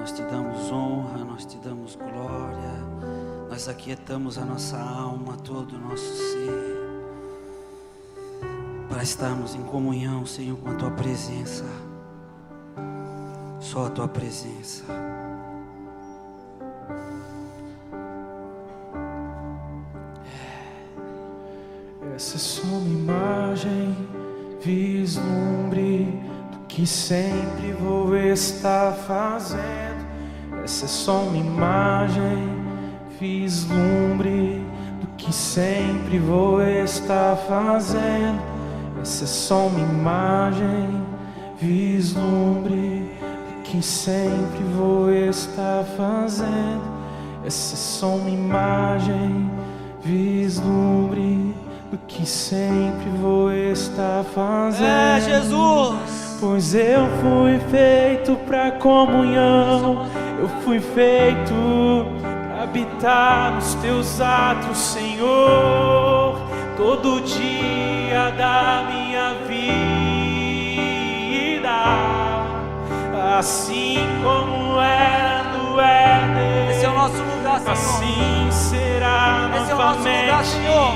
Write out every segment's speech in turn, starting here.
nós te damos honra, nós te damos glória, nós aquietamos a nossa alma, todo o nosso ser, para estarmos em comunhão, Senhor, com a Tua presença, só a Tua presença. Essa é só uma imagem, vislumbre do que sempre vou estar fazendo. Essa é só uma imagem, vislumbre do que sempre vou estar fazendo. Essa é só uma imagem, vislumbre do que sempre vou estar fazendo. Essa é só uma imagem, vislumbre do que sempre vou estar fazendo. É, Jesus! Pois eu fui feito pra comunhão, eu fui feito pra habitar nos Teus atos, Senhor, todo dia da minha vida, assim como era no Éden. Esse é o nosso lugar, Senhor. Assim será Esse é o nosso lugar, novamente. Senhor.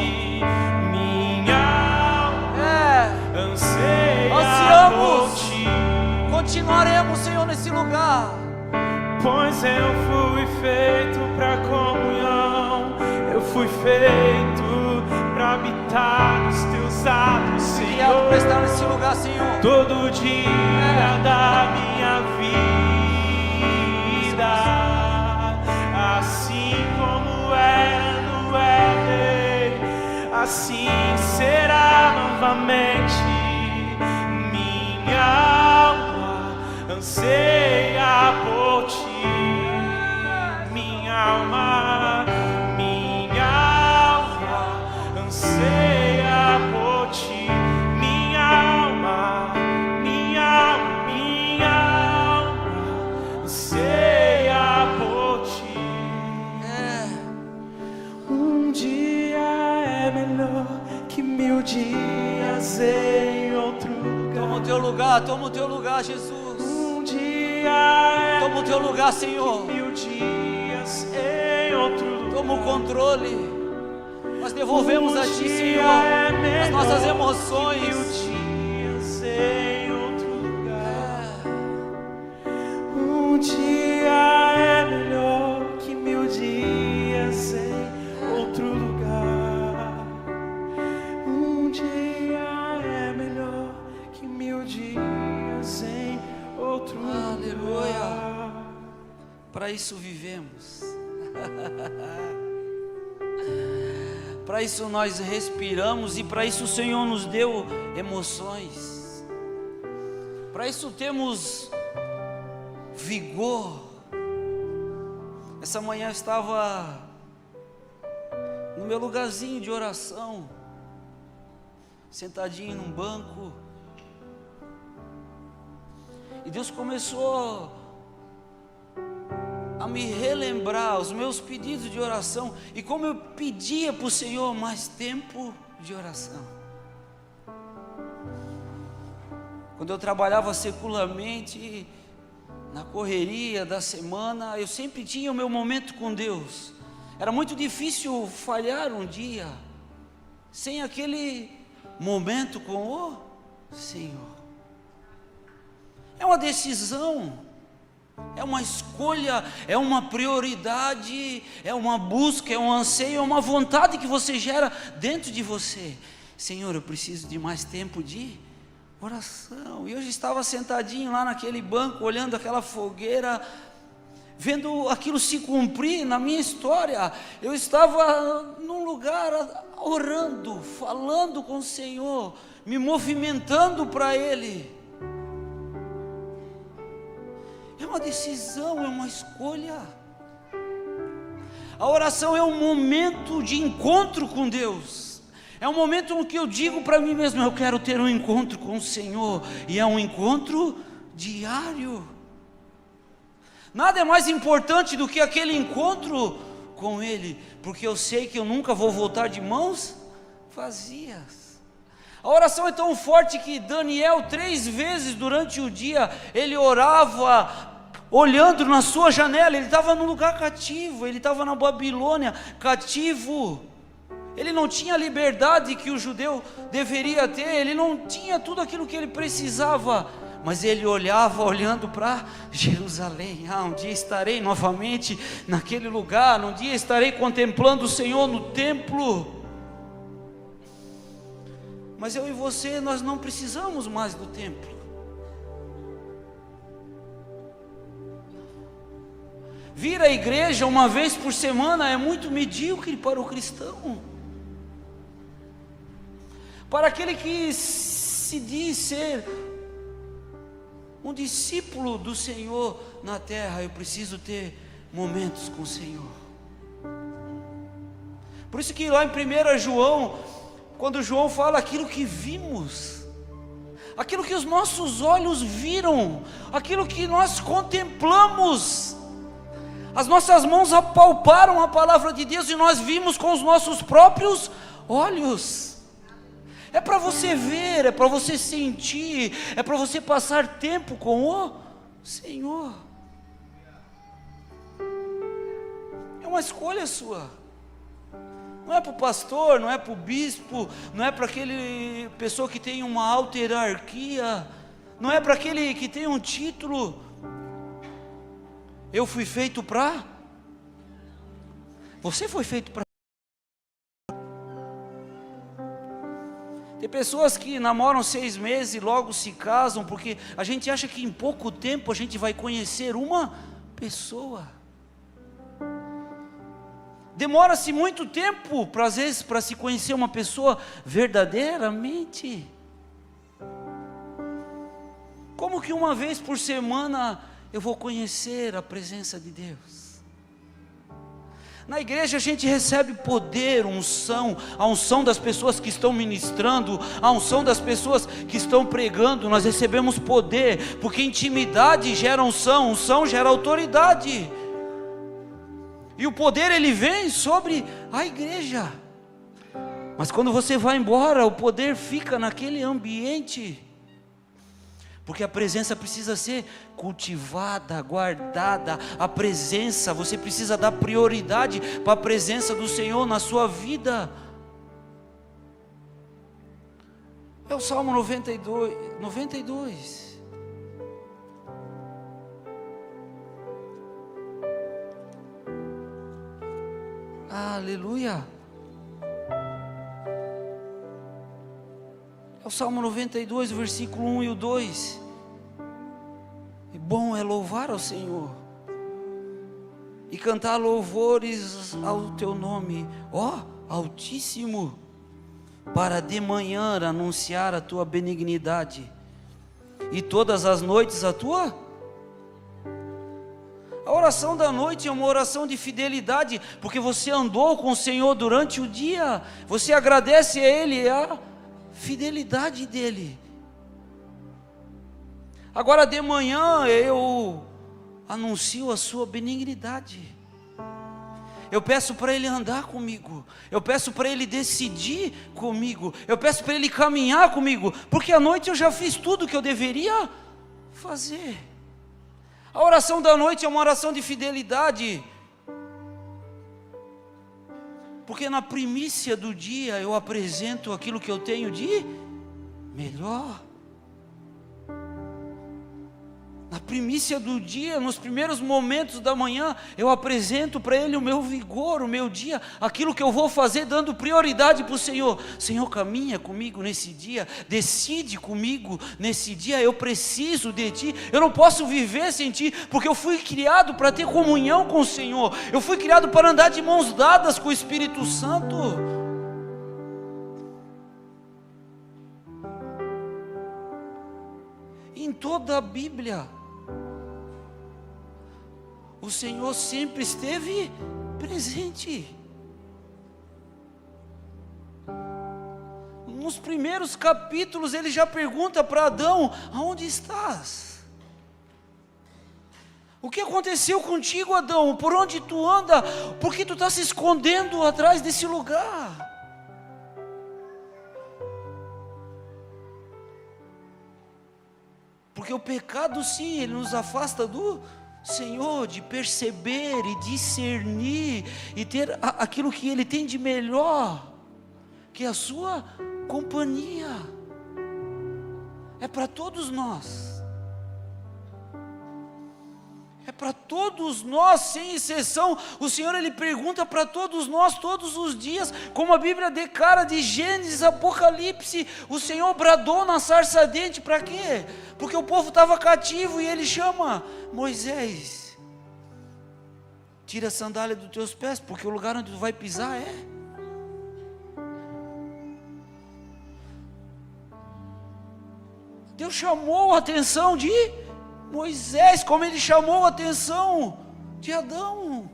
Ansiamos, continuaremos, Senhor, nesse lugar. pois eu fui feito pra comunhão, eu fui feito pra habitar nos Teus atos, Senhor. Criado para estar nesse lugar, Senhor. Todo dia da minha vida, assim como era no Éden, assim será novamente. Minha alma anseia por Ti, minha alma anseia por Ti, minha alma anseia por Ti. Um dia é melhor que 1000 dias em outro lugar. Toma o Teu lugar, Jesus. Um dia é Toma o Teu lugar, Senhor. 1000 dias em outro lugar. Toma o controle. Nós devolvemos a Ti, Senhor, as nossas emoções. 1000 dias em outro lugar. Um dia é melhor que 1000 dias em outro lugar. Um dia é melhor que 1000 dias em outro Aleluia. lugar. Para isso vivemos. Para isso nós respiramos e para isso o Senhor nos deu emoções. Para isso temos vigor. Essa manhã eu estava no meu lugarzinho de oração, sentadinho num banco, e Deus começou a me relembrar os meus pedidos de oração e como eu pedia para o Senhor mais tempo de oração. Quando eu trabalhava secularmente, na correria da semana, eu sempre tinha o meu momento com Deus. Era muito difícil falhar um dia sem aquele momento com o Senhor. É uma decisão, é uma escolha, é uma prioridade, é uma busca, é um anseio, é uma vontade que você gera dentro de você. Senhor, eu preciso de mais tempo de oração. E hoje estava sentadinho lá naquele banco, olhando aquela fogueira, vendo aquilo se cumprir na minha história. Eu estava num lugar orando, falando com o Senhor, me movimentando para Ele. É uma decisão, é uma escolha. A oração é um momento de encontro com Deus. É um momento em que eu digo para mim mesmo, eu quero ter um encontro com o Senhor. E é um encontro diário. Nada é mais importante do que aquele encontro com Ele, porque eu sei que eu nunca vou voltar de mãos vazias. A oração é tão forte que Daniel 3 vezes durante o dia, ele orava olhando na sua janela. Ele estava num lugar cativo, ele estava na Babilônia, cativo. Ele não tinha a liberdade que o judeu deveria ter, ele não tinha tudo aquilo que ele precisava, mas ele olhava olhando para Jerusalém. Um dia estarei novamente naquele lugar, um dia estarei contemplando o Senhor no templo. Mas eu e você, nós não precisamos mais do templo. Vir à igreja uma vez por semana é muito medíocre para o cristão. Para aquele que se diz ser um discípulo do Senhor na terra, eu preciso ter momentos com o Senhor. Por isso que lá em 1 João, quando João fala aquilo que vimos, aquilo que os nossos olhos viram, aquilo que nós contemplamos, as nossas mãos apalparam a palavra de Deus e nós vimos com os nossos próprios olhos. É para você ver, é para você sentir, é para você passar tempo com o Senhor. É uma escolha sua. Não é para o pastor, não é para o bispo, não é para aquele pessoa que tem uma alta hierarquia, não é para aquele que tem um título. Eu fui feito para. Você foi feito para. Tem pessoas que namoram 6 meses e logo se casam, porque a gente acha que em pouco tempo a gente vai conhecer uma pessoa. Demora-se muito tempo, às vezes, para se conhecer uma pessoa verdadeiramente. Como que uma vez por semana eu vou conhecer a presença de Deus? Na igreja a gente recebe poder, unção, a unção das pessoas que estão ministrando, a unção das pessoas que estão pregando. Nós recebemos poder, porque intimidade gera unção, unção gera autoridade. E o poder ele vem sobre a igreja. Mas quando você vai embora, o poder fica naquele ambiente. Porque a presença precisa ser cultivada, guardada. A presença, você precisa dar prioridade para a presença do Senhor na sua vida. É o Salmo 92. Aleluia. É o Salmo 92, versículo 1 e o 2. E bom é louvar ao Senhor e cantar louvores ao teu nome, ó Altíssimo, para de manhã anunciar a tua benignidade e todas as noites a tua. A oração da noite é uma oração de fidelidade, porque você andou com o Senhor durante o dia, você agradece a Ele a fidelidade dEle. Agora de manhã eu anuncio a sua benignidade, eu peço para Ele andar comigo, eu peço para Ele decidir comigo, eu peço para Ele caminhar comigo, porque à noite eu já fiz tudo o que eu deveria fazer. A oração da noite é uma oração de fidelidade, porque na primícia do dia eu apresento aquilo que eu tenho de melhor. Na primícia do dia, nos primeiros momentos da manhã, eu apresento para Ele o meu vigor, o meu dia, aquilo que eu vou fazer, dando prioridade para o Senhor. Senhor, caminha comigo nesse dia, decide comigo nesse dia, eu preciso de Ti, eu não posso viver sem Ti, porque eu fui criado para ter comunhão com o Senhor, eu fui criado para andar de mãos dadas com o Espírito Santo. Em toda a Bíblia, o Senhor sempre esteve presente. Nos primeiros capítulos Ele já pergunta para Adão: aonde estás? O que aconteceu contigo, Adão? Por onde tu anda? Por que tu está se escondendo atrás desse lugar? Porque o pecado sim, ele nos afasta do Senhor, de perceber e discernir e ter aquilo que Ele tem de melhor, que é a sua companhia. É para todos nós. É para todos nós, sem exceção. O Senhor, Ele pergunta para todos nós, todos os dias, como a Bíblia declara de Gênesis, Apocalipse. O Senhor bradou na sarça ardente, para quê? Porque o povo estava cativo, e Ele chama Moisés: tira a sandália dos teus pés, porque o lugar onde tu vai pisar é... Deus chamou a atenção de Moisés, como Ele chamou a atenção de Adão,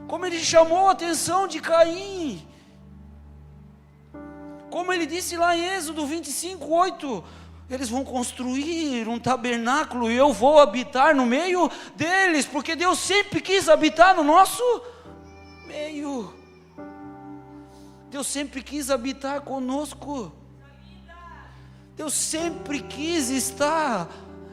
como Ele chamou a atenção de Caim, como Ele disse lá em Êxodo 25:8, eles vão construir um tabernáculo e eu vou habitar no meio deles, porque Deus sempre quis habitar no nosso meio, Deus sempre quis habitar conosco. Deus sempre quis estar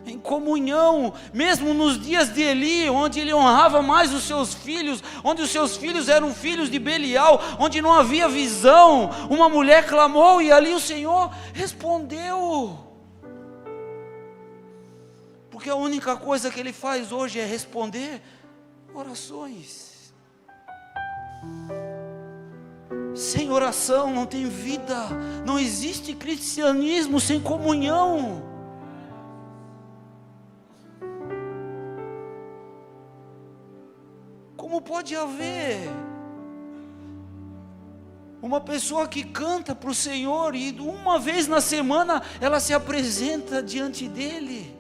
em comunhão, mesmo nos dias de Eli, onde ele honrava mais os seus filhos, onde os seus filhos eram filhos de Belial, onde não havia visão. Uma mulher clamou e ali o Senhor respondeu, porque a única coisa que Ele faz hoje é responder orações. Sem oração não tem vida, não existe cristianismo sem comunhão. Como pode haver uma pessoa que canta para o Senhor e uma vez na semana ela se apresenta diante dEle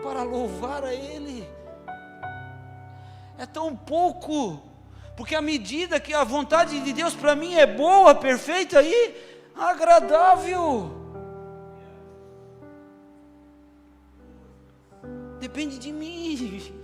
para louvar a Ele? É tão pouco. Porque à medida que a vontade de Deus para mim é boa, perfeita e agradável, depende de mim.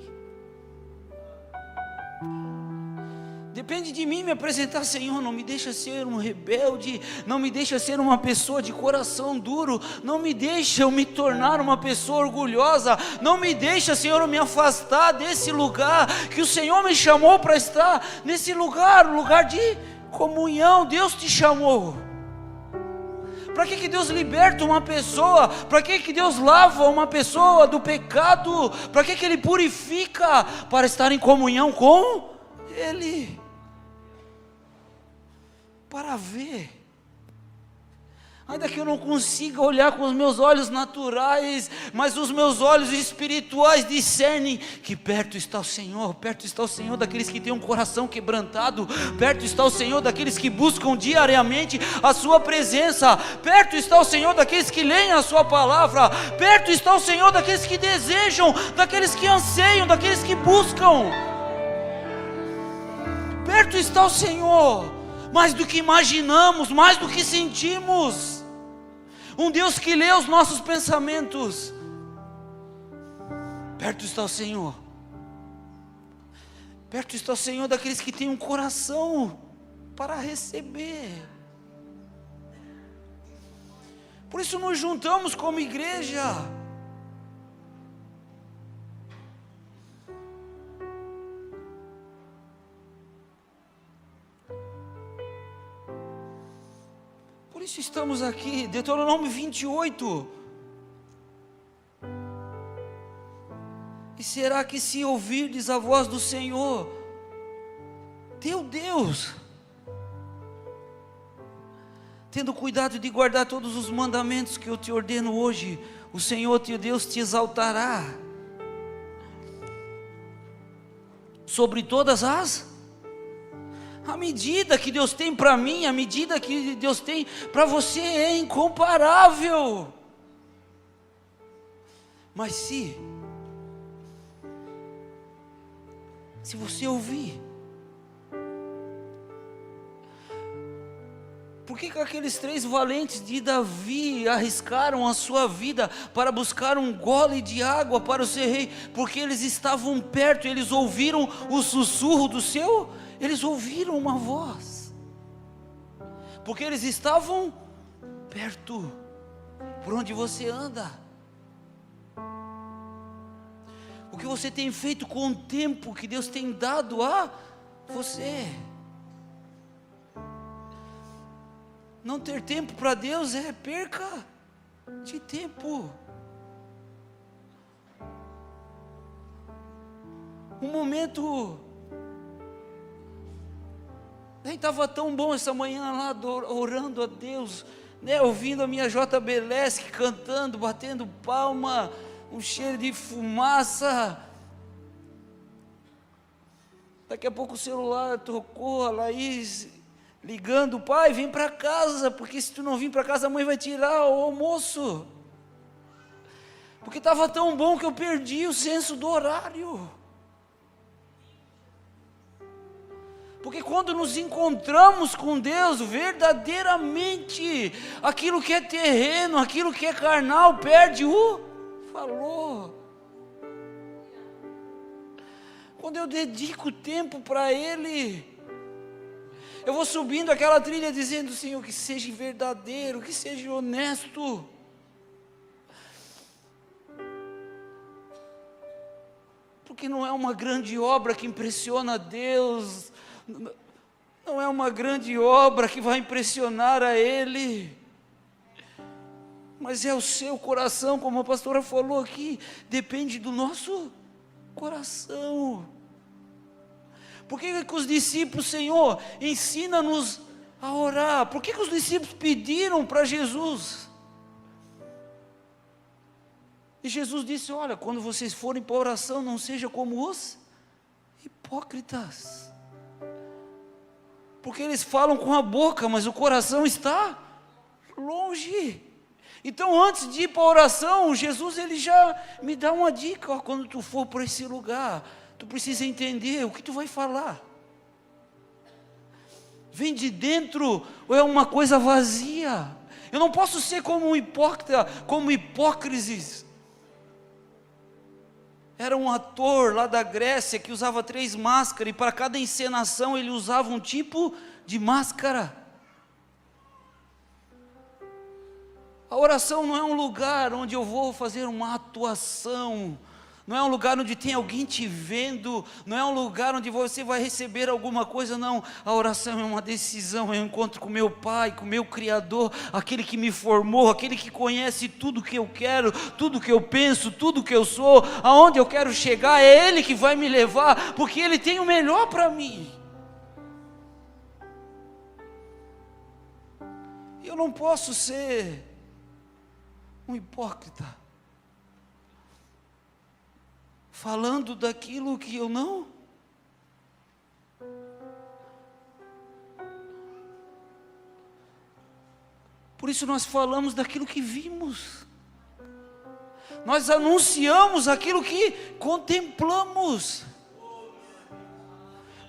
Depende de mim me apresentar, Senhor, não me deixa ser um rebelde, não me deixa ser uma pessoa de coração duro, não me deixa eu me tornar uma pessoa orgulhosa, não me deixa, Senhor, eu me afastar desse lugar, que o Senhor me chamou para estar nesse lugar, um lugar de comunhão. Deus te chamou. Para que Deus liberta uma pessoa? Para que Deus lava uma pessoa do pecado? Para que Ele purifica? Para estar em comunhão com Ele. Para ver, ainda que eu não consiga olhar com os meus olhos naturais, mas os meus olhos espirituais discernem que perto está o Senhor daqueles que têm um coração quebrantado, perto está o Senhor daqueles que buscam diariamente a sua presença, perto está o Senhor daqueles que leem a sua palavra, perto está o Senhor daqueles que desejam, daqueles que anseiam, daqueles que buscam, perto está o Senhor. Mais do que imaginamos, mais do que sentimos, um Deus que lê os nossos pensamentos. Perto está o Senhor, perto está o Senhor daqueles que têm um coração para receber. Por isso nos juntamos como igreja. Por isso estamos aqui, Deuteronômio 28. E será que se ouvirdes a voz do Senhor, teu Deus, tendo cuidado de guardar todos os mandamentos que eu te ordeno hoje, o Senhor teu Deus te exaltará sobre todas a medida que Deus tem para mim, a medida que Deus tem para você é incomparável. Mas se você ouvir, por que aqueles 3 valentes de Davi arriscaram a sua vida para buscar um gole de água para o seu rei? Porque eles estavam perto, eles ouviram o sussurro do seu, eles ouviram uma voz, porque eles estavam perto. Por onde você anda, O que você tem feito com o tempo que Deus tem dado a você? Não ter tempo para Deus é perca de tempo. Um momento, nem estava tão bom essa manhã lá, orando a Deus, né, ouvindo a minha JB Lesk cantando, batendo palma, um cheiro de fumaça. Daqui a pouco o celular tocou, a Laís ligando: pai, vem para casa, porque se tu não vir para casa a mãe vai tirar o almoço. Porque estava tão bom que eu perdi o senso do horário. Porque quando nos encontramos com Deus, verdadeiramente, aquilo que é terreno, aquilo que é carnal, perde o valor. Quando eu dedico tempo para Ele, eu vou subindo aquela trilha dizendo: Senhor, que seja verdadeiro, que seja honesto. Porque não é uma grande obra que impressiona Deus, não é uma grande obra que vai impressionar a Ele, mas é o seu coração, como a pastora falou aqui, depende do nosso coração. Por que os discípulos, Senhor, ensina-nos a orar? Por que os discípulos pediram para Jesus? E Jesus disse: olha, quando vocês forem para a oração, não seja como os hipócritas, porque eles falam com a boca, mas o coração está longe. Então, antes de ir para a oração, Jesus ele já me dá uma dica: ó, quando tu for por esse lugar, tu precisa entender o que tu vai falar. Vem de dentro ou é uma coisa vazia? Eu não posso ser como um hipócrita, como Hipócrates. Era um ator lá da Grécia que usava 3 máscaras, e para cada encenação ele usava um tipo de máscara. A oração não é um lugar onde eu vou fazer uma atuação, não é um lugar onde tem alguém te vendo, não é um lugar onde você vai receber alguma coisa, não. A oração é uma decisão, é um encontro com meu Pai, com meu Criador, aquele que me formou, aquele que conhece tudo que eu quero, tudo que eu penso, tudo que eu sou, aonde eu quero chegar, é Ele que vai me levar, porque Ele tem o melhor para mim. Eu não posso ser um hipócrita, falando daquilo que eu não. Por isso nós falamos daquilo que vimos, nós anunciamos aquilo que contemplamos,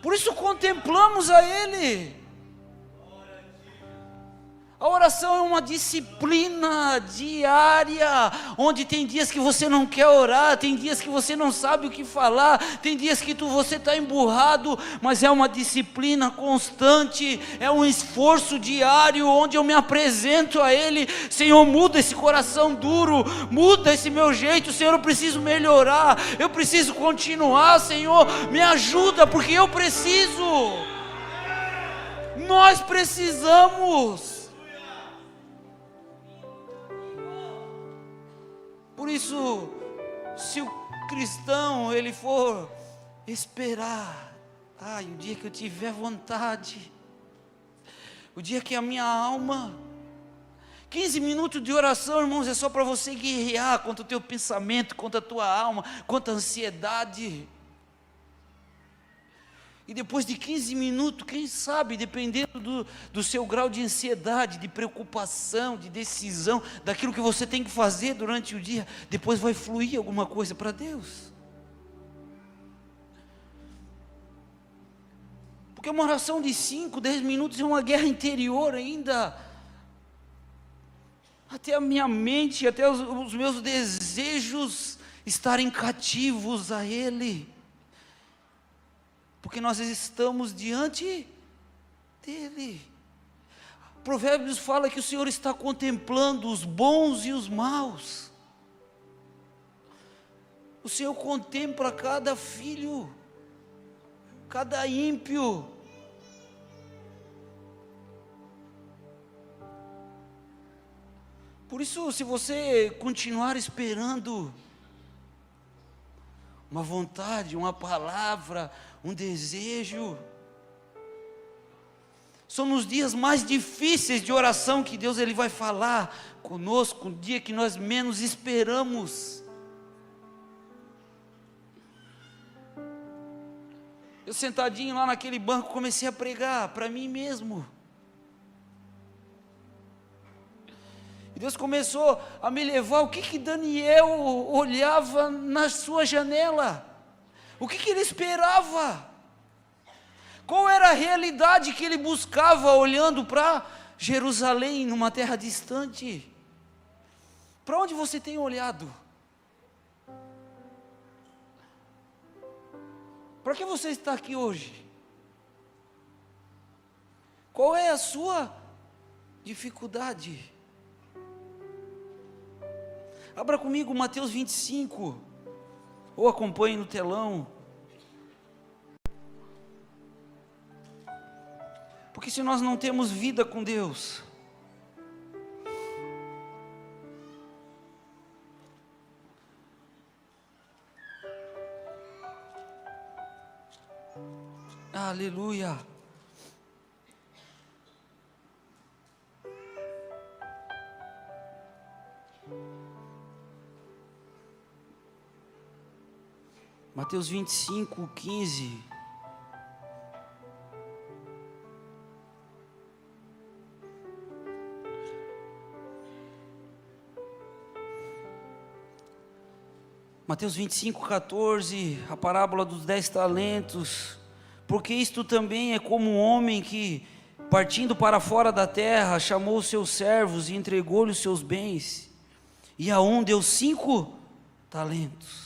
por isso contemplamos a Ele. A oração é uma disciplina diária, onde tem dias que você não quer orar, tem dias que você não sabe o que falar, tem dias que você está emburrado, mas é uma disciplina constante, é um esforço diário, onde eu me apresento a Ele: Senhor, muda esse coração duro, muda esse meu jeito, Senhor, eu preciso melhorar, eu preciso continuar, Senhor, me ajuda, porque eu preciso, nós precisamos. Por isso, se o cristão ele for esperar, o dia que eu tiver vontade, o dia que a minha alma, 15 minutos de oração, irmãos, é só para você guerrear contra o teu pensamento, contra a tua alma, contra a ansiedade. E depois de 15 minutos, quem sabe, dependendo do seu grau de ansiedade, de preocupação, de decisão, daquilo que você tem que fazer durante o dia, depois vai fluir alguma coisa para Deus. Porque uma oração de 5, 10 minutos é uma guerra interior ainda. Até a minha mente, até os meus desejos estarem cativos a Ele. Porque nós estamos diante dEle. Provérbios fala que o Senhor está contemplando os bons e os maus. O Senhor contempla cada filho, cada ímpio. Por isso, se você continuar esperando uma vontade, uma palavra, um desejo, são nos dias mais difíceis de oração que Deus ele vai falar conosco, no dia que nós menos esperamos. Eu sentadinho lá naquele banco comecei a pregar para mim mesmo. E Deus começou a me levar, o que Daniel olhava na sua janela? O que ele esperava? Qual era a realidade que ele buscava olhando para Jerusalém, numa terra distante? Para onde você tem olhado? Para que você está aqui hoje? Qual é a sua dificuldade? Abra comigo Mateus 25, ou acompanhe no telão. Porque se nós não temos vida com Deus, aleluia. Mateus 25, 15. Mateus 25, 14, a parábola dos 10 talentos. Porque isto também é como um homem que, partindo para fora da terra, chamou os seus servos e entregou-lhe os seus bens. E a um deu 5 talentos.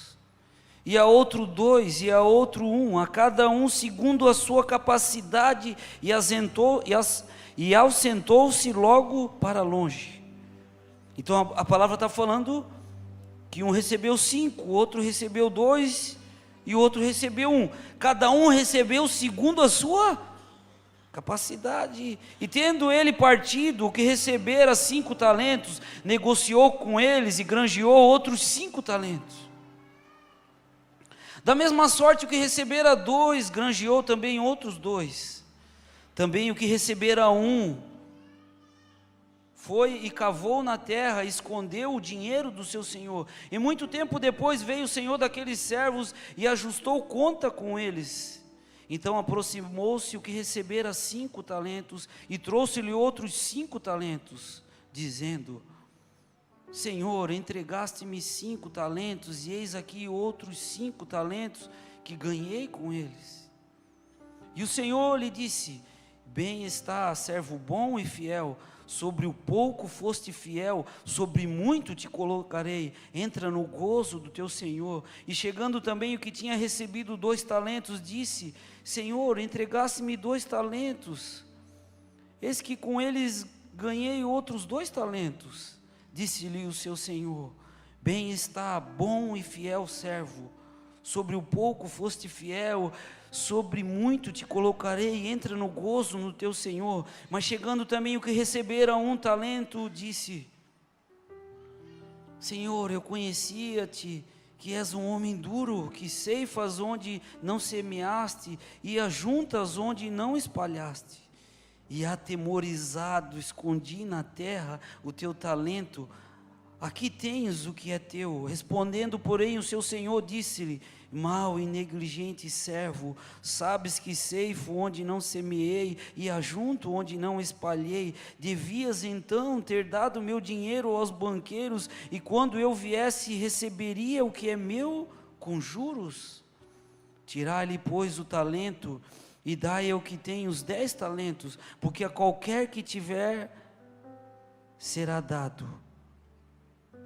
E a outro 2, e a outro 1, a cada um segundo a sua capacidade, e ausentou-se logo para longe. Então a palavra está falando que um recebeu 5, o outro recebeu 2, e o outro recebeu 1. Cada um recebeu segundo a sua capacidade. E tendo ele partido, o que recebera 5 talentos, negociou com eles e granjeou outros 5 talentos. Da mesma sorte, o que recebera 2, granjeou também outros 2. Também o que recebera 1, foi e cavou na terra, escondeu o dinheiro do seu senhor. E muito tempo depois veio o senhor daqueles servos e ajustou conta com eles. Então aproximou-se o que recebera 5 talentos e trouxe-lhe outros 5 talentos, dizendo: Senhor, entregaste-me 5 talentos, e eis aqui outros 5 talentos que ganhei com eles. E o Senhor lhe disse: Bem está, servo bom e fiel, sobre o pouco foste fiel, sobre muito te colocarei, entra no gozo do teu Senhor. E chegando também o que tinha recebido 2 talentos, disse: Senhor, entregaste-me 2 talentos, eis que com eles ganhei outros 2 talentos. Disse-lhe o seu senhor: Bem está, bom e fiel servo, sobre o pouco foste fiel, sobre muito te colocarei, entra no gozo no teu senhor. Mas chegando também o que recebera 1 talento, disse: Senhor, eu conhecia-te, que és um homem duro, que ceifas onde não semeaste, e ajuntas onde não espalhaste. E atemorizado escondi na terra o teu talento, aqui tens o que é teu. Respondendo, porém, o seu senhor disse-lhe: Mau e negligente servo, sabes que ceifo onde não semeei e ajunto onde não espalhei. Devias então ter dado meu dinheiro aos banqueiros, e quando eu viesse receberia o que é meu com juros. Tirai-lhe, pois, o talento e dai ao que tem os 10 talentos, porque a qualquer que tiver será dado,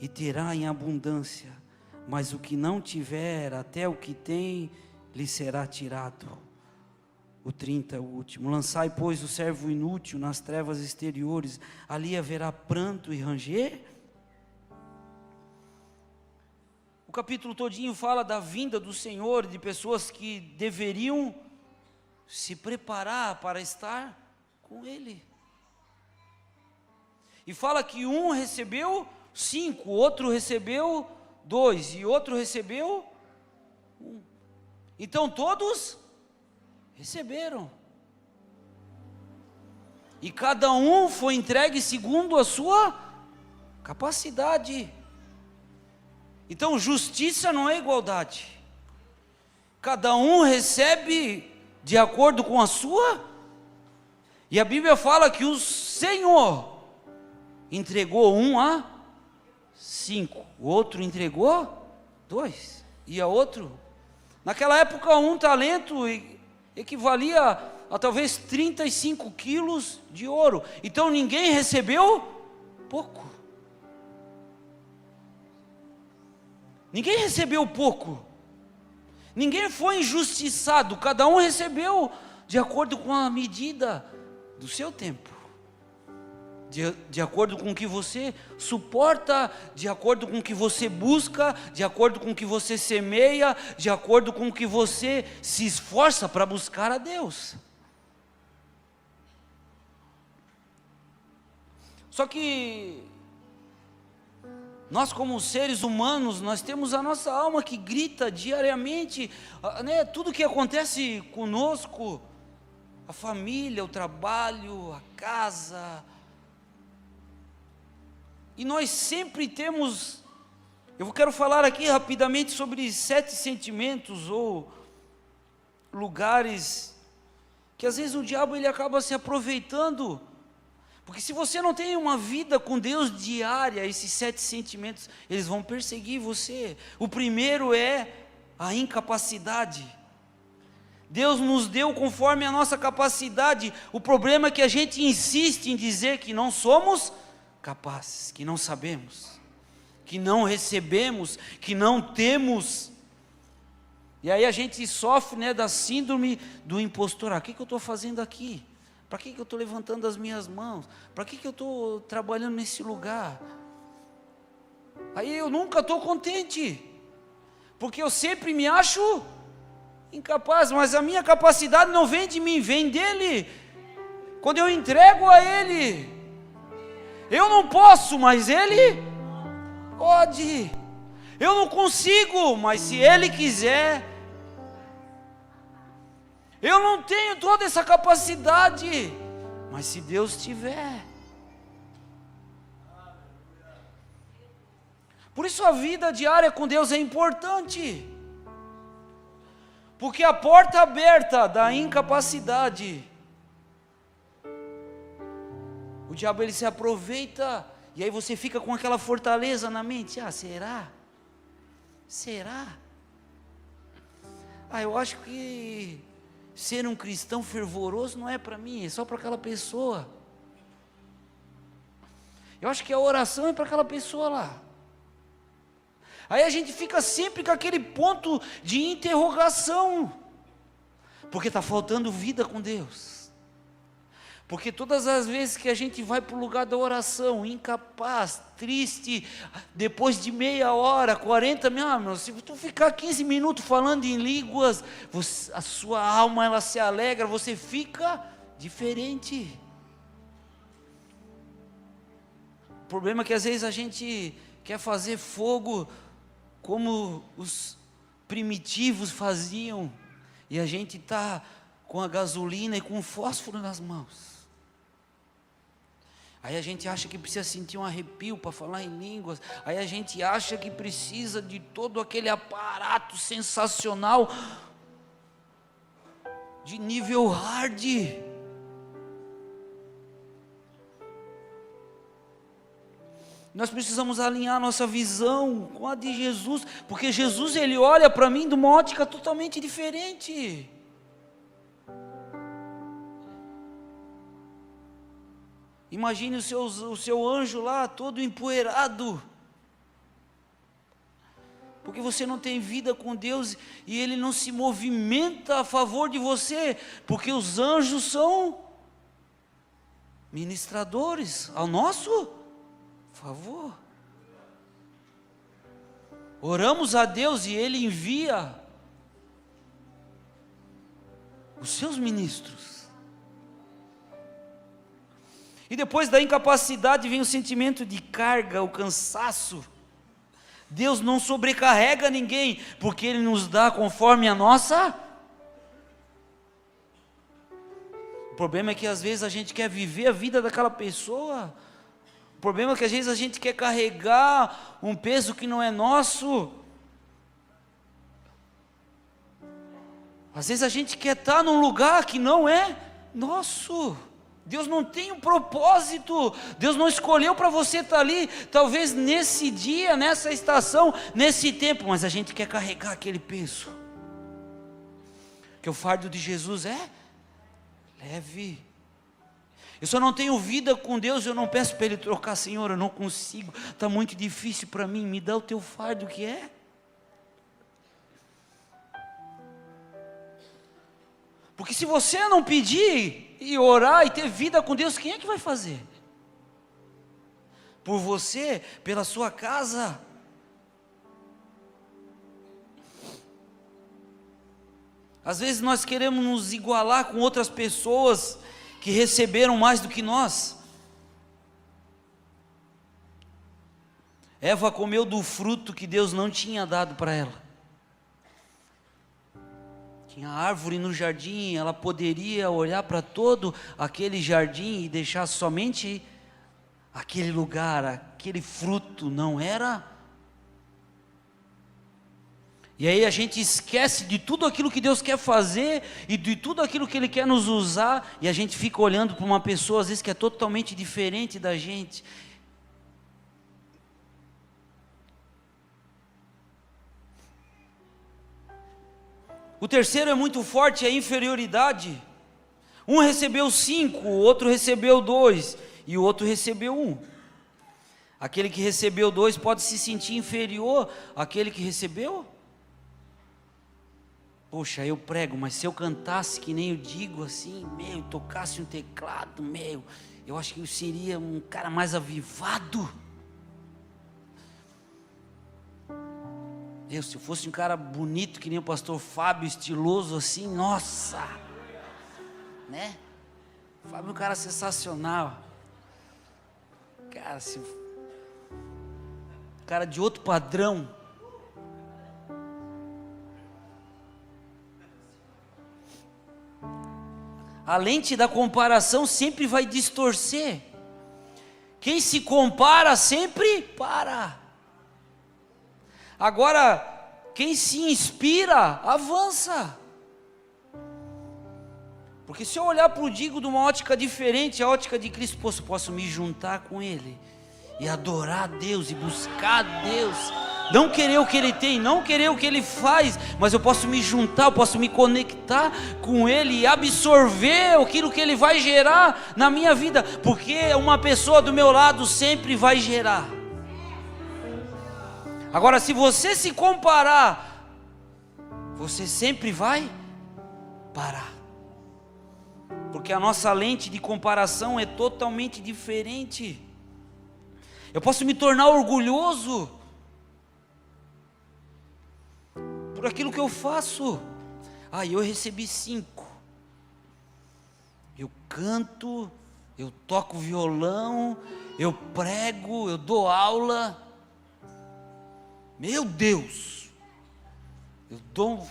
e terá em abundância, mas o que não tiver, até o que tem, lhe será tirado. O 30, o último: Lançai, pois, o servo inútil nas trevas exteriores, ali haverá pranto e ranger. capítulo todinho fala da vinda do Senhor, de pessoas que deveriam se preparar para estar com Ele. E fala que um recebeu 5, outro recebeu 2 e outro recebeu 1. Então todos receberam. E cada um foi entregue segundo a sua capacidade. Então justiça não é igualdade. Cada um recebe de acordo com a sua. E a Bíblia fala que o Senhor entregou 1 a 5, o outro entregou 2, e a outro, naquela época 1 talento equivalia a talvez 35 quilos de ouro. Então ninguém recebeu pouco, ninguém recebeu pouco, ninguém foi injustiçado, cada um recebeu de acordo com a medida do seu tempo. De acordo com o que você suporta, de acordo com o que você busca, de acordo com o que você semeia, de acordo com o que você se esforça para buscar a Deus. Só que nós, como seres humanos, nós temos a nossa alma que grita diariamente, né? Tudo que acontece conosco, a família, o trabalho, a casa. E nós sempre temos, eu quero falar aqui rapidamente sobre 7 sentimentos ou lugares que às vezes o diabo ele acaba se aproveitando, porque se você não tem uma vida com Deus diária, esses 7 sentimentos, eles vão perseguir você. O primeiro é a incapacidade. Deus nos deu conforme a nossa capacidade, o problema é que a gente insiste em dizer que não somos capazes, que não sabemos, que não recebemos, que não temos, e aí a gente sofre, né, da síndrome do impostor. O que eu estou fazendo aqui? Para que eu estou levantando as minhas mãos? Para que eu estou trabalhando nesse lugar? Aí eu nunca estou contente, porque eu sempre me acho incapaz, mas a minha capacidade não vem de mim, vem dele. Quando eu entrego a ele, eu não posso, mas Ele pode. Eu não consigo, mas se Ele quiser. Eu não tenho toda essa capacidade, mas se Deus tiver. Por isso a vida diária com Deus é importante. Porque a porta aberta da incapacidade, o diabo ele se aproveita, e aí você fica com aquela fortaleza na mente. Será? Será? Eu acho que ser um cristão fervoroso não é para mim, é só para aquela pessoa. Eu acho que a oração é para aquela pessoa lá. Aí a gente fica sempre com aquele ponto de interrogação, porque está faltando vida com Deus. Porque todas as vezes que a gente vai para o lugar da oração, incapaz, triste, depois de meia hora, 40 minutos, se tu ficar 15 minutos falando em línguas, a sua alma ela se alegra, você fica diferente. O problema é que às vezes a gente quer fazer fogo como os primitivos faziam, e a gente está com a gasolina e com o fósforo nas mãos. Aí a gente acha que precisa sentir um arrepio para falar em línguas. Aí a gente acha que precisa de todo aquele aparato sensacional, de nível hard. Nós precisamos alinhar nossa visão com a de Jesus, porque Jesus ele olha para mim de uma ótica totalmente diferente. Imagine o seu anjo lá, todo empoeirado, porque você não tem vida com Deus, e Ele não se movimenta a favor de você, porque os anjos são ministradores ao nosso favor. Oramos a Deus e Ele envia os seus ministros. E depois da incapacidade vem o sentimento de carga, o cansaço. Deus não sobrecarrega ninguém, porque Ele nos dá conforme a nossa. O problema é que às vezes a gente quer viver a vida daquela pessoa. O problema é que às vezes a gente quer carregar um peso que não é nosso. Às vezes a gente quer estar num lugar que não é nosso. Deus não tem um propósito, Deus não escolheu para você estar ali, talvez nesse dia, nessa estação, nesse tempo, mas a gente quer carregar aquele peso, que o fardo de Jesus é leve. Eu só não tenho vida com Deus, eu não peço para Ele trocar, Senhor, eu não consigo, está muito difícil para mim, me dá o teu fardo que é. Porque se você não pedir e orar e ter vida com Deus, quem é que vai fazer? Por você, pela sua casa. Às vezes nós queremos nos igualar com outras pessoas que receberam mais do que nós. Eva comeu do fruto que Deus não tinha dado para ela. Tinha árvore no jardim, ela poderia olhar para todo aquele jardim e deixar somente aquele lugar, aquele fruto, não era? E aí a gente esquece de tudo aquilo que Deus quer fazer e de tudo aquilo que Ele quer nos usar, e a gente fica olhando para uma pessoa às vezes que é totalmente diferente da gente. O terceiro é muito forte, é a inferioridade. Um recebeu 5, o outro recebeu 2 e o outro recebeu 1. Aquele que recebeu 2 pode se sentir inferior àquele que recebeu. Poxa, eu prego, mas se eu cantasse que nem eu digo assim, tocasse um teclado, eu acho que eu seria um cara mais avivado. Se eu fosse um cara bonito que nem o pastor Fábio, estiloso assim, nossa, né? Fábio é um cara sensacional, cara, cara de outro padrão. A lente da comparação sempre vai distorcer. Quem se compara sempre para. Agora, quem se inspira, avança. Porque se eu olhar para o Digo de uma ótica diferente, a ótica de Cristo, posso me juntar com Ele, e adorar a Deus, e buscar a Deus, não querer o que Ele tem, não querer o que Ele faz, mas eu posso me juntar, eu posso me conectar com Ele, e absorver aquilo que Ele vai gerar na minha vida, porque uma pessoa do meu lado sempre vai gerar. Agora, se você se comparar, você sempre vai parar, porque a nossa lente de comparação é totalmente diferente. Eu posso me tornar orgulhoso por aquilo que eu faço. Eu recebi 5, eu canto, eu toco violão, eu prego, eu dou aula. Meu Deus,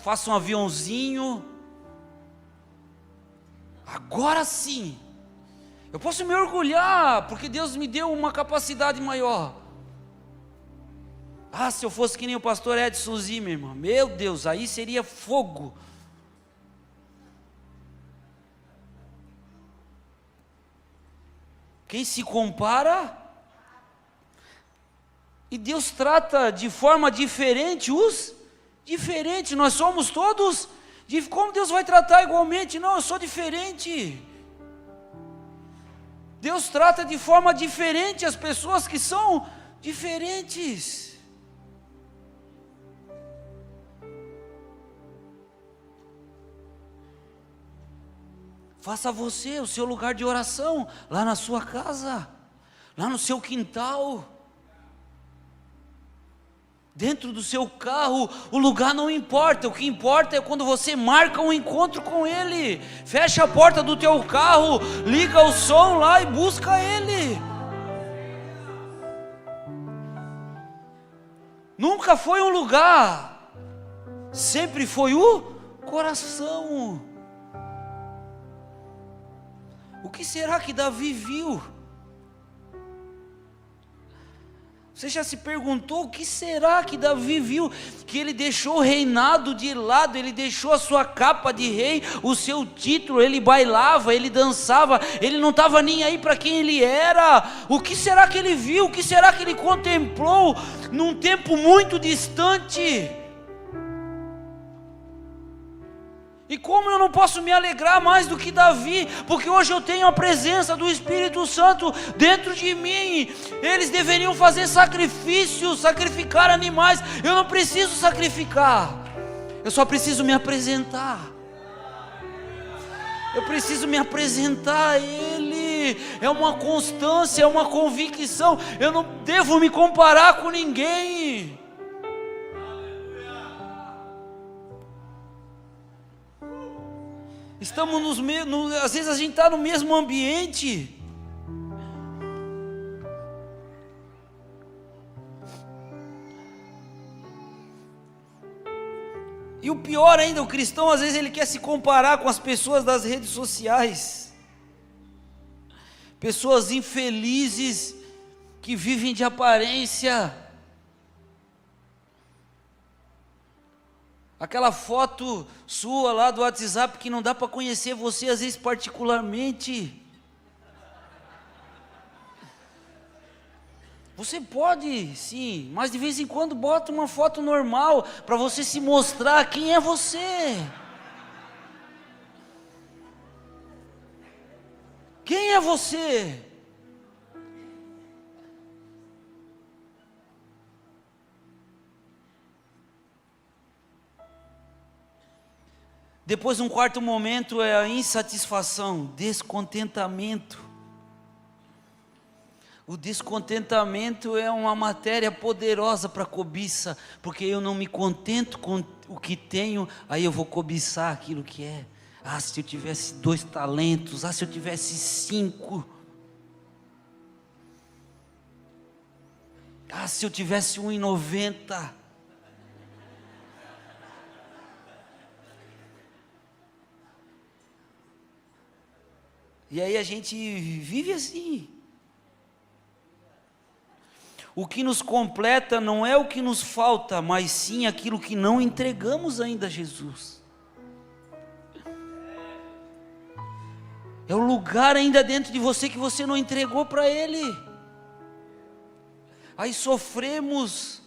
faço um aviãozinho, agora sim, eu posso me orgulhar, porque Deus me deu uma capacidade maior. Se eu fosse que nem o pastor Edson Zimmermann, meu Deus, aí seria fogo. Quem se compara, e Deus trata de forma diferente os diferentes. Nós somos todos, como Deus vai tratar igualmente? Não, eu sou diferente. Deus trata de forma diferente as pessoas que são diferentes. Faça você o seu lugar de oração, lá na sua casa, lá no seu quintal. dentro do seu carro, o lugar não importa, o que importa é quando você marca um encontro com Ele. Fecha a porta do teu carro, liga o som lá e busca Ele. Nunca foi um lugar, sempre foi o coração. O que será que Davi viu? Você já se perguntou o que será que Davi viu? Que ele deixou o reinado de lado, ele deixou a sua capa de rei, o seu título, ele bailava, ele dançava, ele não estava nem aí para quem ele era. O que será que ele viu? O que será que ele contemplou num tempo muito distante? E como eu não posso me alegrar mais do que Davi, porque hoje eu tenho a presença do Espírito Santo dentro de mim. Eles deveriam fazer sacrifícios, sacrificar animais. Eu não preciso sacrificar, eu só preciso me apresentar. Eu preciso me apresentar a Ele. É uma constância, é uma convicção. Eu não devo me comparar com ninguém. Estamos às vezes a gente está no mesmo ambiente. E o pior ainda, o cristão às vezes ele quer se comparar com as pessoas das redes sociais. Pessoas infelizes que vivem de aparência. Aquela foto sua lá do WhatsApp que não dá para conhecer você às vezes particularmente. Você pode sim, mas de vez em quando bota uma foto normal para você se mostrar quem é você. Quem é você? Depois um quarto momento é a insatisfação, descontentamento. O descontentamento é uma matéria poderosa para cobiça, porque eu não me contento com o que tenho, aí eu vou cobiçar aquilo que é. Ah, se eu tivesse 2 talentos, se eu tivesse 5. Se eu tivesse 1,90. E aí a gente vive assim. O que nos completa não é o que nos falta, mas sim aquilo que não entregamos ainda a Jesus. É o lugar ainda dentro de você que você não entregou para Ele. Aí sofremos,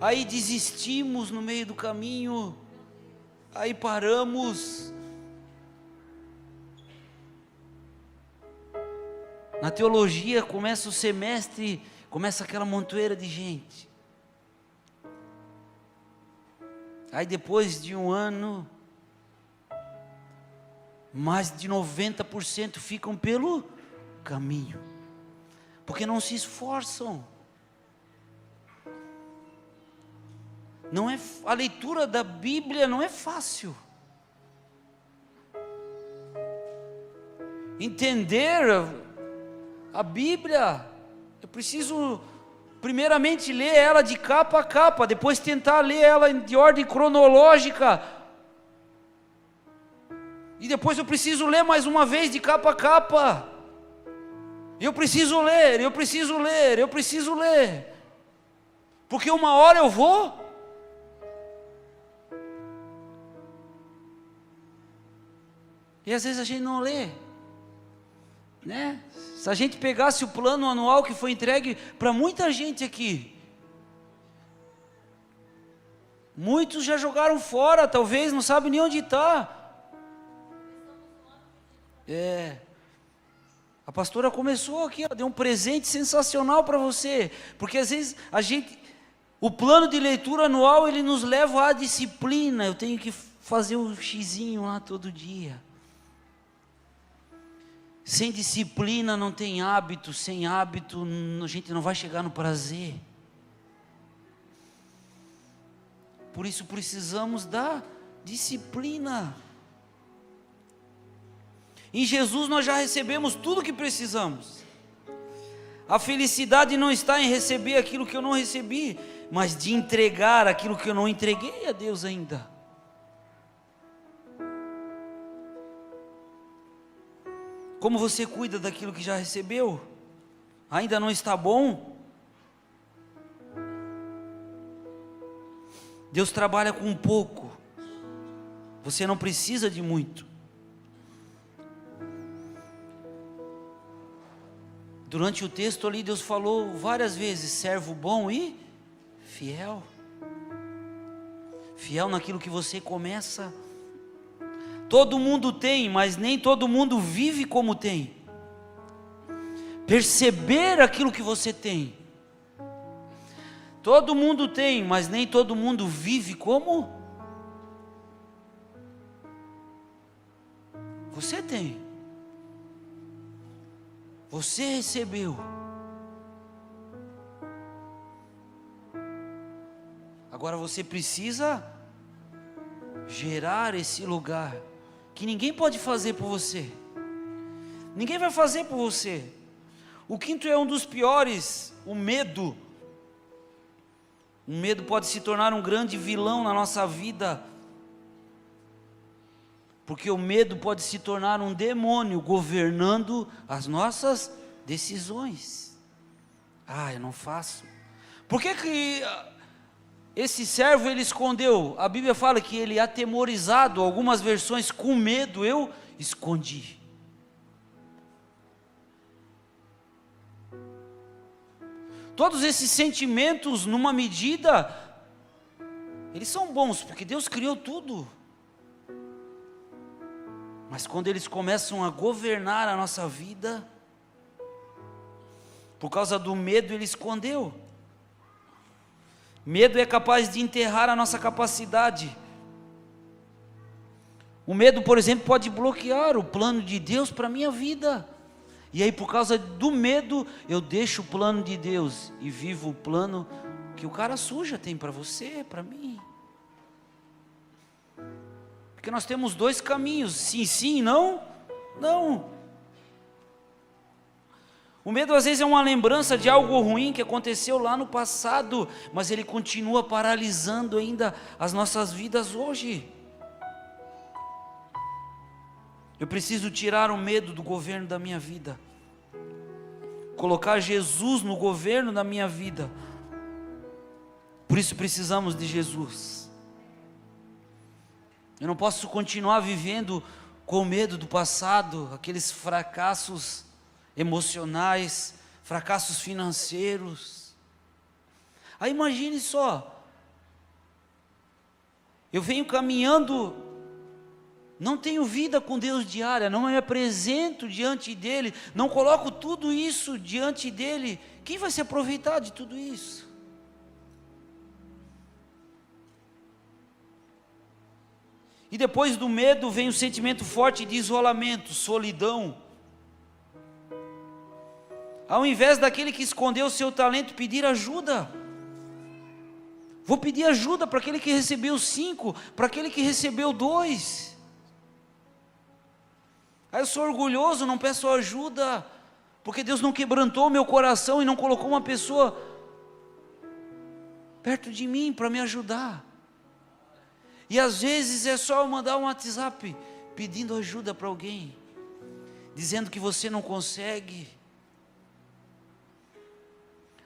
aí desistimos no meio do caminho, aí paramos. Na teologia começa o semestre, começa aquela montoeira de gente. Aí depois de um ano, mais de 90% ficam pelo caminho, porque não se esforçam. Não é, a leitura da Bíblia não é fácil. Entender a Bíblia, eu preciso primeiramente ler ela de capa a capa, depois tentar ler ela de ordem cronológica, e depois eu preciso ler mais uma vez de capa a capa. Eu preciso ler, porque uma hora eu vou. E às vezes a gente não lê, né? Se a gente pegasse o plano anual que foi entregue para muita gente aqui, muitos já jogaram fora, talvez não sabem nem onde está. A pastora começou aqui, ela deu um presente sensacional para você, porque às vezes o plano de leitura anual ele nos leva à disciplina. Eu tenho que fazer o xizinho lá todo dia. Sem disciplina não tem hábito, sem hábito a gente não vai chegar no prazer. Por isso precisamos da disciplina. Em Jesus nós já recebemos tudo o que precisamos. A felicidade não está em receber aquilo que eu não recebi, mas de entregar aquilo que eu não entreguei a Deus ainda. Como você cuida daquilo que já recebeu? Ainda não está bom? Deus trabalha com pouco. Você não precisa de muito. Durante o texto ali, Deus falou várias vezes: servo bom e fiel. Fiel naquilo que você começa. Todo mundo tem, mas nem todo mundo vive como tem. Perceber aquilo que você tem. Todo mundo tem, mas nem todo mundo vive como você tem. Você recebeu. Agora você precisa gerar esse lugar que ninguém pode fazer por você. Ninguém vai fazer por você. O quinto é um dos piores, o medo. O medo pode se tornar um grande vilão na nossa vida, porque o medo pode se tornar um demônio governando as nossas decisões. Eu não faço. Por que esse servo ele escondeu? A Bíblia fala que ele atemorizado, algumas versões com medo eu escondi. Todos esses sentimentos, numa medida, eles são bons, porque Deus criou tudo. Mas quando eles começam a governar a nossa vida, por causa do medo ele escondeu. Medo é capaz de enterrar a nossa capacidade. O medo, por exemplo, pode bloquear o plano de Deus para a minha vida. E aí por causa do medo, eu deixo o plano de Deus e vivo o plano que o cara suja tem para você, para mim. Porque nós temos dois caminhos, sim, sim, não, não. O medo às vezes é uma lembrança de algo ruim que aconteceu lá no passado, mas ele continua paralisando ainda as nossas vidas hoje. Eu preciso tirar o medo do governo da minha vida, colocar Jesus no governo da minha vida. Por isso precisamos de Jesus. Eu não posso continuar vivendo com medo do passado, aqueles fracassos emocionais, fracassos financeiros. Aí imagine só, eu venho caminhando, não tenho vida com Deus diária, não me apresento diante dEle, não coloco tudo isso diante dEle, quem vai se aproveitar de tudo isso? E depois do medo vem um sentimento forte de isolamento, solidão. Ao invés daquele que escondeu o seu talento pedir ajuda, vou pedir ajuda para aquele que recebeu 5, para aquele que recebeu 2. Aí eu sou orgulhoso, não peço ajuda, porque Deus não quebrantou o meu coração e não colocou uma pessoa perto de mim para me ajudar. E às vezes é só eu mandar um WhatsApp pedindo ajuda para alguém, dizendo que você não consegue.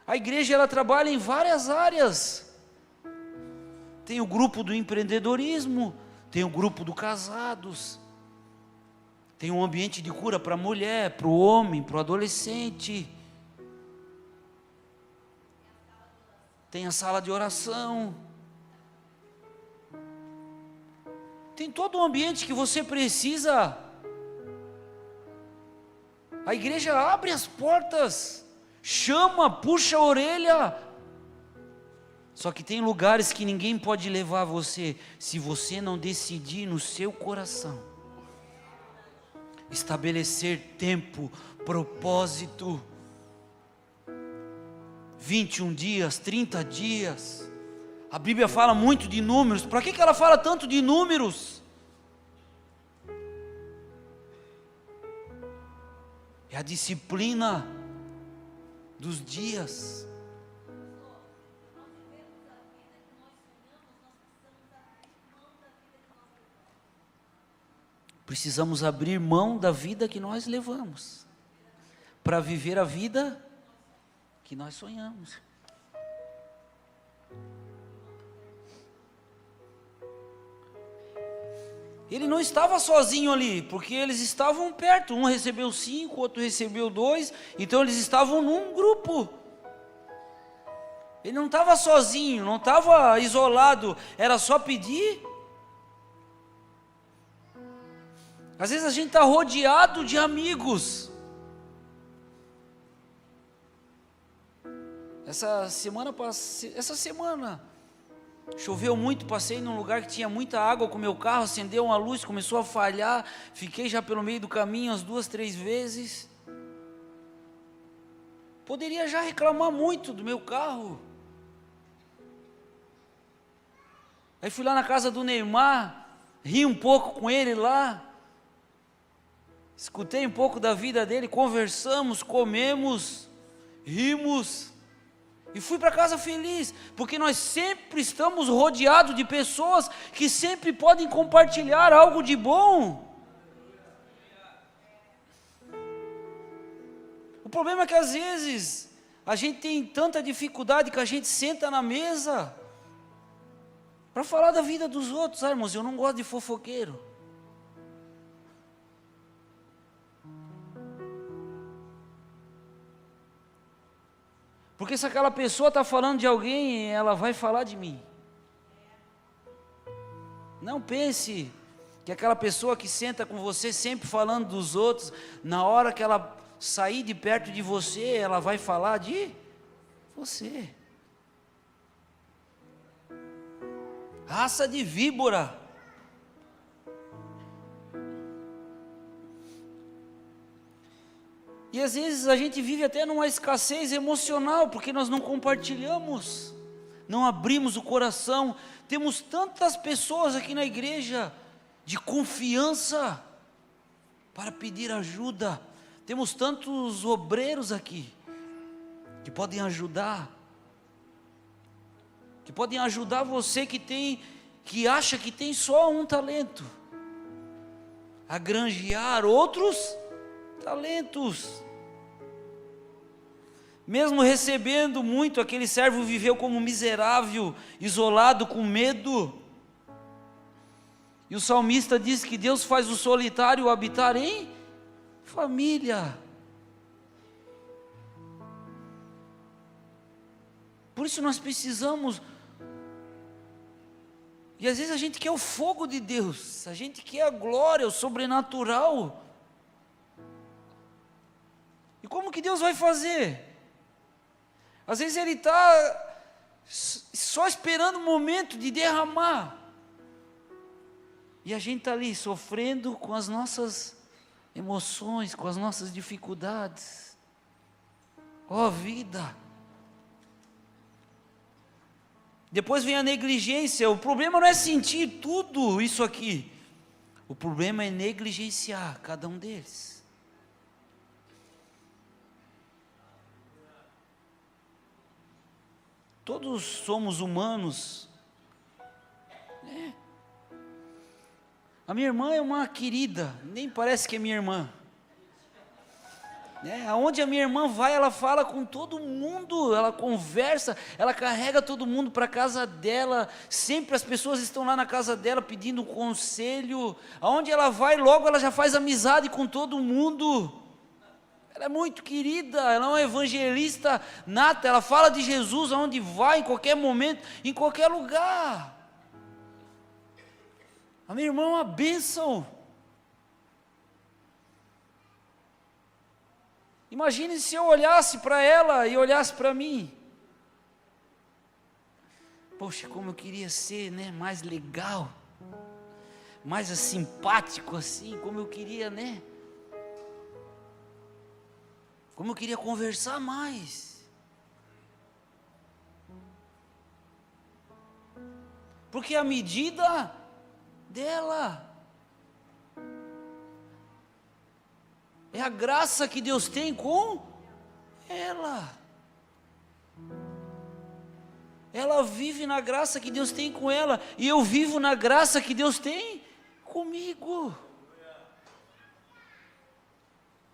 A igreja ela trabalha em várias áreas. Tem o grupo do empreendedorismo, tem o grupo do casados, tem um ambiente de cura para a mulher, para o homem, para o adolescente. Tem a sala de oração. Tem todo um ambiente que você precisa. A igreja abre as portas, chama, puxa a orelha. Só que tem lugares que ninguém pode levar você, se você não decidir no seu coração estabelecer tempo, propósito, 21 dias, 30 dias, A Bíblia fala muito de números. Para que ela fala tanto de números? É a disciplina dos dias. Precisamos abrir mão da vida que nós levamos para viver a vida que nós sonhamos. Ele não estava sozinho ali, porque eles estavam perto. Um recebeu 5, o outro recebeu 2. Então eles estavam num grupo. Ele não estava sozinho, não estava isolado. Era só pedir. Às vezes a gente está rodeado de amigos. Essa semana choveu muito, passei num lugar que tinha muita água com meu carro, acendeu uma luz, começou a falhar, fiquei já pelo meio do caminho umas 2, 3 vezes. Poderia já reclamar muito do meu carro. Aí fui lá na casa do Neymar, ri um pouco com ele lá, escutei um pouco da vida dele, conversamos, comemos, rimos. E fui para casa feliz, porque nós sempre estamos rodeados de pessoas que sempre podem compartilhar algo de bom. O problema é que às vezes a gente tem tanta dificuldade que a gente senta na mesa para falar da vida dos outros. Irmãos, eu não gosto de fofoqueiro. Porque se aquela pessoa está falando de alguém, ela vai falar de mim. Não pense que aquela pessoa que senta com você sempre falando dos outros, na hora que ela sair de perto de você, ela vai falar de você. Raça de víbora. E às vezes a gente vive até numa escassez emocional, porque nós não compartilhamos, não abrimos o coração. Temos tantas pessoas aqui na igreja de confiança para pedir ajuda. Temos tantos obreiros aqui que podem ajudar. Que podem ajudar você que acha que tem só um talento, a granjear outros talentos. Mesmo recebendo muito, aquele servo viveu como miserável, isolado, com medo. E o salmista diz que Deus faz o solitário habitar em família. Por isso nós precisamos. E às vezes a gente quer o fogo de Deus, a gente quer a glória, o sobrenatural. E como que Deus vai fazer? Às vezes Ele está só esperando o momento de derramar. E a gente está ali sofrendo com as nossas emoções, com as nossas dificuldades. Ó vida! Depois vem a negligência. O problema não é sentir tudo isso aqui. O problema é negligenciar cada um deles. Todos somos humanos. A minha irmã é uma querida, nem parece que é minha irmã. Aonde a minha irmã vai, ela fala com todo mundo, ela conversa, ela carrega todo mundo para a casa dela. Sempre as pessoas estão lá na casa dela pedindo conselho. Aonde ela vai, logo ela já faz amizade com todo mundo. Ela é muito querida, ela é uma evangelista nata, ela fala de Jesus aonde vai, em qualquer momento, em qualquer lugar. A minha irmã é uma bênção. Imagine se eu olhasse para ela e olhasse para mim. Poxa, como eu queria ser, mais legal, mais simpático assim, como eu queria, como eu queria conversar mais. porque é a medida dela. É a graça que Deus tem com ela. Ela vive na graça que Deus tem com ela, e eu vivo na graça que Deus tem comigo.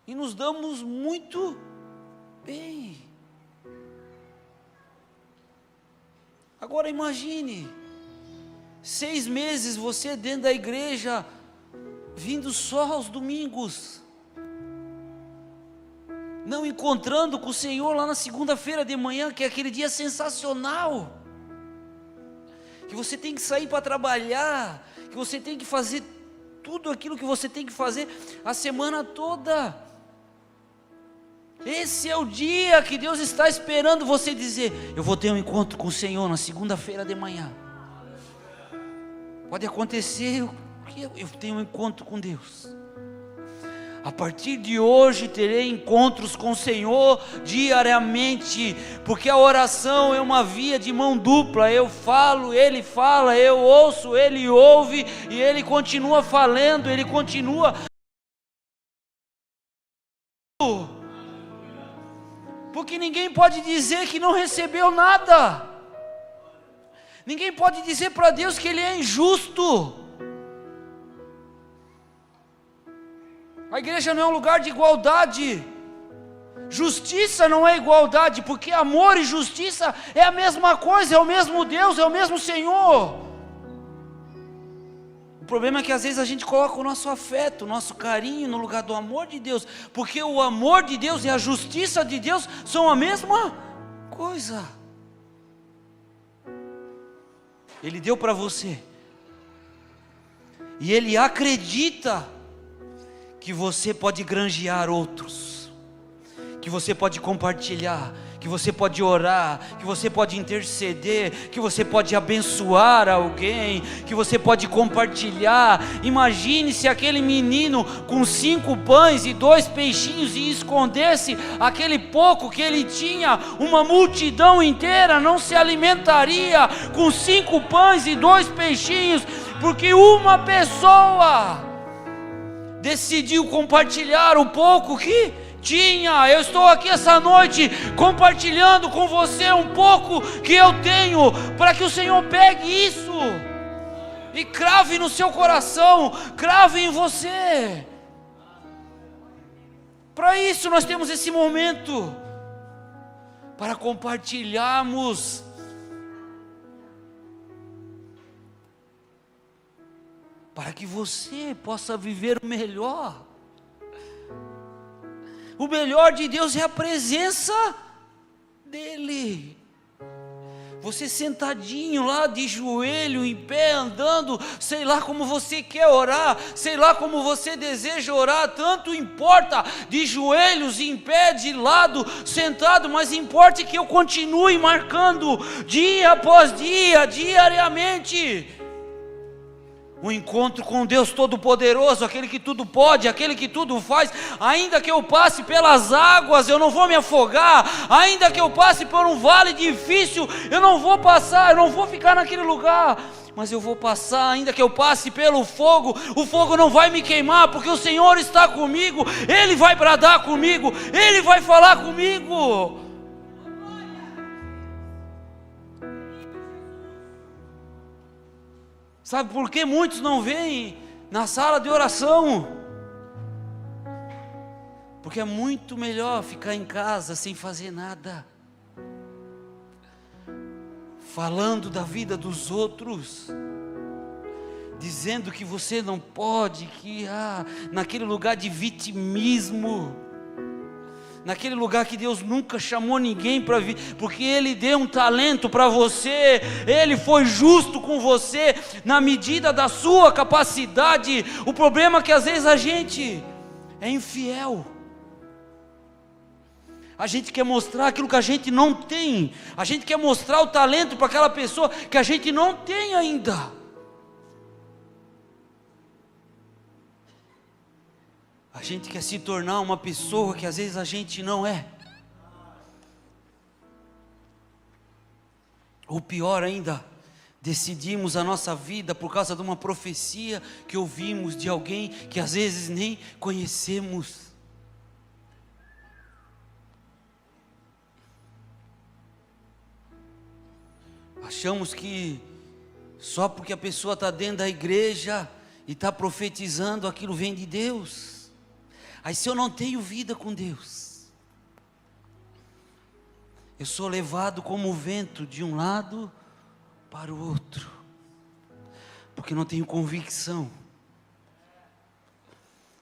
E nos damos muito bem. Agora imagine, 6 meses você dentro da igreja, vindo só aos domingos, não encontrando com o Senhor lá na segunda-feira de manhã, que é aquele dia sensacional, que você tem que sair para trabalhar, que você tem que fazer tudo aquilo que você tem que fazer a semana toda. Esse é o dia que Deus está esperando você dizer: eu vou ter um encontro com o Senhor na segunda-feira de manhã. Pode acontecer que eu tenho um encontro com Deus. A partir de hoje terei encontros com o Senhor diariamente, porque a oração é uma via de mão dupla. Eu falo, Ele fala, eu ouço, Ele ouve, e Ele continua falando, Ele continua. Porque ninguém pode dizer que não recebeu nada. Ninguém pode dizer para Deus que Ele é injusto. A igreja não é um lugar de igualdade. Justiça não é igualdade, porque amor e justiça é a mesma coisa, é o mesmo Deus, é o mesmo Senhor. O problema é que às vezes a gente coloca o nosso afeto, o nosso carinho no lugar do amor de Deus, porque o amor de Deus e a justiça de Deus são a mesma coisa. Ele deu para você, e Ele acredita que você pode granjear outros, que você pode compartilhar, que você pode orar, que você pode interceder, que você pode abençoar alguém, que você pode compartilhar. Imagine se aquele menino com 5 pães e 2 peixinhos e escondesse aquele pouco que ele tinha, uma multidão inteira não se alimentaria com 5 pães e 2 peixinhos, porque uma pessoa decidiu compartilhar o pouco que tinha. Eu estou aqui essa noite compartilhando com você um pouco que eu tenho, para que o Senhor pegue isso e crave no seu coração, crave em você. Para isso nós temos esse momento, para compartilharmos. Para que você possa viver o melhor. O melhor de Deus é a presença dEle. Você sentadinho lá de joelho, em pé, andando, sei lá como você quer orar, sei lá como você deseja orar, tanto importa, de joelhos, em pé, de lado, sentado, mas importa que eu continue marcando, dia após dia, diariamente, um encontro com Deus Todo-Poderoso, aquele que tudo pode, aquele que tudo faz. Ainda que eu passe pelas águas, eu não vou me afogar. Ainda que eu passe por um vale difícil, eu não vou passar, eu não vou ficar naquele lugar, mas eu vou passar. Ainda que eu passe pelo fogo, o fogo não vai me queimar, porque o Senhor está comigo. Ele vai bradar comigo, Ele vai falar comigo. Sabe por que muitos não vêm na sala de oração? Porque é muito melhor ficar em casa sem fazer nada, falando da vida dos outros, dizendo que você não pode, que naquele lugar de vitimismo, naquele lugar que Deus nunca chamou ninguém para vir, porque Ele deu um talento para você, Ele foi justo com você, na medida da sua capacidade. O problema é que às vezes a gente é infiel, a gente quer mostrar aquilo que a gente não tem, a gente quer mostrar o talento para aquela pessoa que a gente não tem ainda. A gente quer se tornar uma pessoa que às vezes a gente não é. Ou pior ainda, decidimos a nossa vida por causa de uma profecia que ouvimos de alguém que às vezes nem conhecemos. Achamos que só porque a pessoa está dentro da igreja e está profetizando, aquilo vem de Deus. Aí se eu não tenho vida com Deus, eu sou levado como o vento de um lado para o outro, porque não tenho convicção,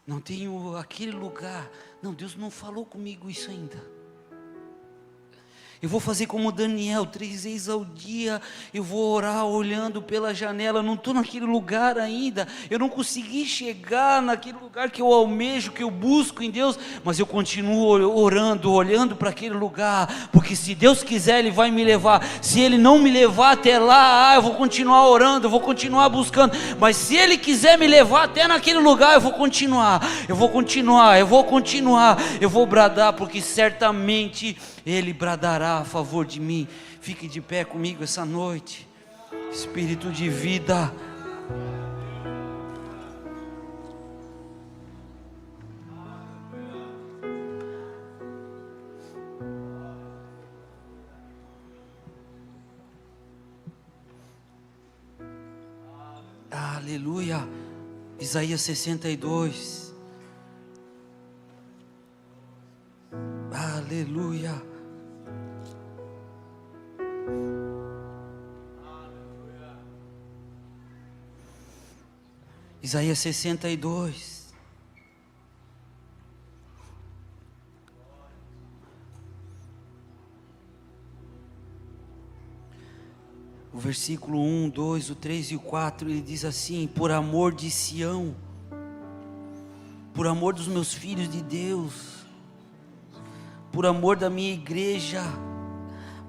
não tenho aquele lugar. Não, Deus não falou comigo isso ainda. Eu vou fazer como Daniel, 3 vezes ao dia, eu vou orar olhando pela janela, não estou naquele lugar ainda, eu não consegui chegar naquele lugar que eu almejo, que eu busco em Deus, mas eu continuo orando, olhando para aquele lugar, porque se Deus quiser Ele vai me levar. Se Ele não me levar até lá, eu vou continuar orando, eu vou continuar buscando, mas se Ele quiser me levar até naquele lugar, eu vou continuar, eu vou bradar, porque certamente Ele bradará a favor de mim. Fique de pé comigo essa noite. Espírito de vida. Aleluia. Isaías 62. Aleluia. Isaías 62. O versículo 1, 2, o 3 e o 4, ele diz assim: por amor de Sião, por amor dos meus filhos de Deus, por amor da minha igreja,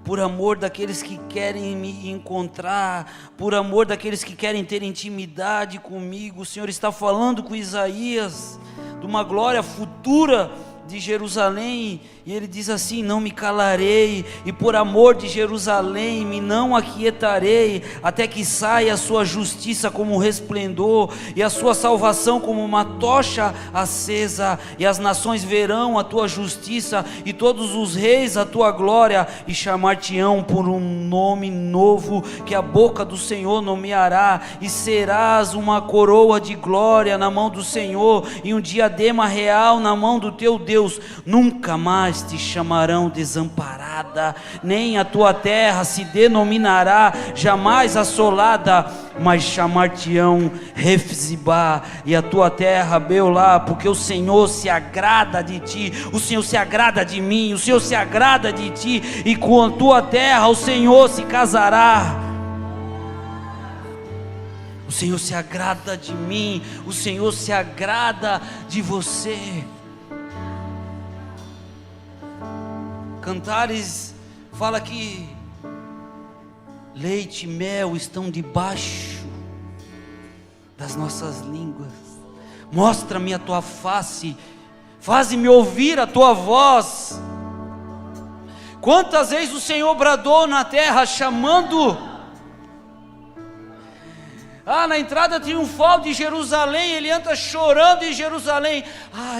por amor daqueles que querem me encontrar, por amor daqueles que querem ter intimidade comigo. O Senhor está falando com Isaías de uma glória futura de Jerusalém, e ele diz assim: não me calarei, e por amor de Jerusalém me não aquietarei, até que saia a sua justiça como um resplendor, e a sua salvação como uma tocha acesa, e as nações verão a tua justiça, e todos os reis a tua glória, e chamar-te-ão por um nome novo, que a boca do Senhor nomeará, e serás uma coroa de glória na mão do Senhor, e um diadema real na mão do teu Deus. Nunca mais te chamarão desamparada, nem a tua terra se denominará jamais assolada, mas chamar-te-ão Refzibá, e a tua terra Beolá, porque o Senhor se agrada de ti, o Senhor se agrada de mim, o Senhor se agrada de ti, e com a tua terra o Senhor se casará. O Senhor se agrada de mim, o Senhor se agrada de você. Cantares fala que leite e mel estão debaixo das nossas línguas. Mostra-me a tua face, faze-me ouvir a tua voz. Quantas vezes o Senhor bradou na terra chamando? Na entrada triunfal de Jerusalém, ele anda chorando em Jerusalém.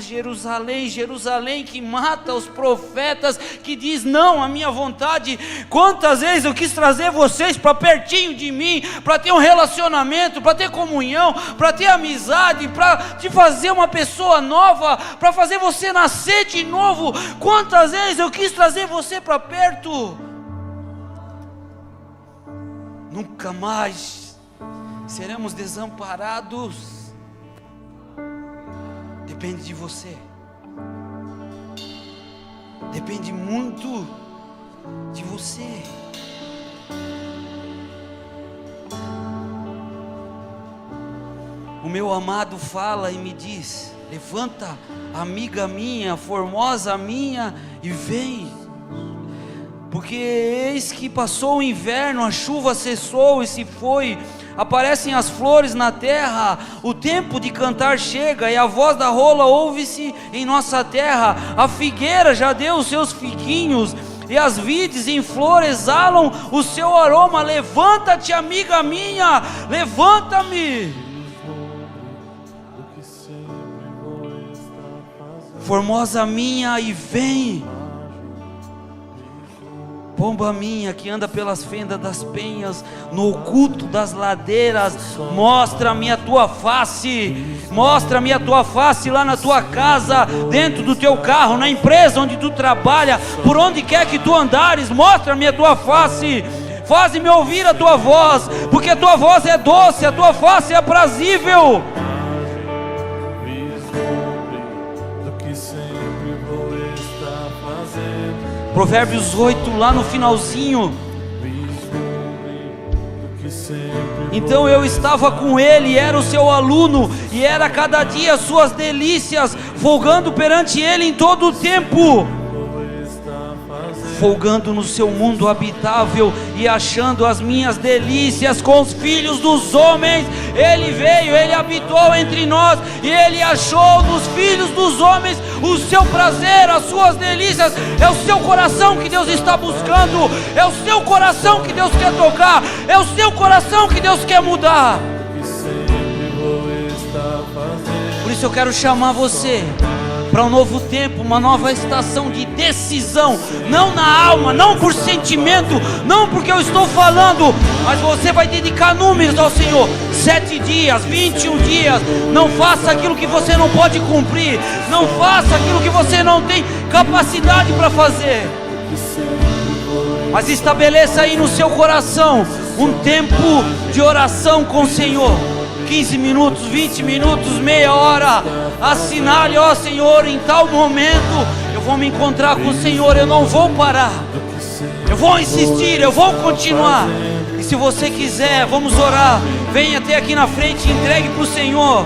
Jerusalém, Jerusalém, que mata os profetas, que diz não à minha vontade. Quantas vezes eu quis trazer vocês para pertinho de mim, para ter um relacionamento, para ter comunhão, para ter amizade, para te fazer uma pessoa nova, para fazer você nascer de novo. Quantas vezes eu quis trazer você para perto. Nunca mais seremos desamparados. Depende de você, depende muito de você. O meu amado fala e me diz: levanta, amiga minha, formosa minha, e vem, porque eis que passou o inverno, a chuva cessou e se foi, aparecem as flores na terra, o tempo de cantar chega, e a voz da rola ouve-se em nossa terra. A figueira já deu os seus figuinhos, e as vides em flor exalam o seu aroma. Levanta-te, amiga minha, levanta-me. Formosa minha, e vem. Pomba minha que anda pelas fendas das penhas, no oculto das ladeiras, mostra-me a tua face, mostra-me a tua face lá na tua casa, dentro do teu carro, na empresa onde tu trabalha, por onde quer que tu andares, mostra-me a tua face, faz-me ouvir a tua voz, porque a tua voz é doce, a tua face é aprazível. Provérbios 8, lá no finalzinho. Então eu estava com ele, era o seu aluno, e era cada dia as suas delícias, folgando perante ele em todo o tempo, folgando no seu mundo habitável e achando as minhas delícias com os filhos dos homens. Ele veio, ele habitou entre nós, e ele achou nos filhos dos homens o seu prazer, as suas delícias. É o seu coração que Deus está buscando, é o seu coração que Deus quer tocar, é o seu coração que Deus quer mudar. Por isso eu quero chamar você para um novo tempo, uma nova estação de decisão, não na alma, não por sentimento, não porque eu estou falando, mas você vai dedicar números ao Senhor, 7 dias, 21 dias, não faça aquilo que você não pode cumprir, não faça aquilo que você não tem capacidade para fazer, mas estabeleça aí no seu coração um tempo de oração com o Senhor, 15 minutos, 20 minutos, meia hora, assinale, ó Senhor, em tal momento eu vou me encontrar com o Senhor, eu não vou parar, eu vou insistir, eu vou continuar. E se você quiser, vamos orar, venha até aqui na frente, entregue para o Senhor.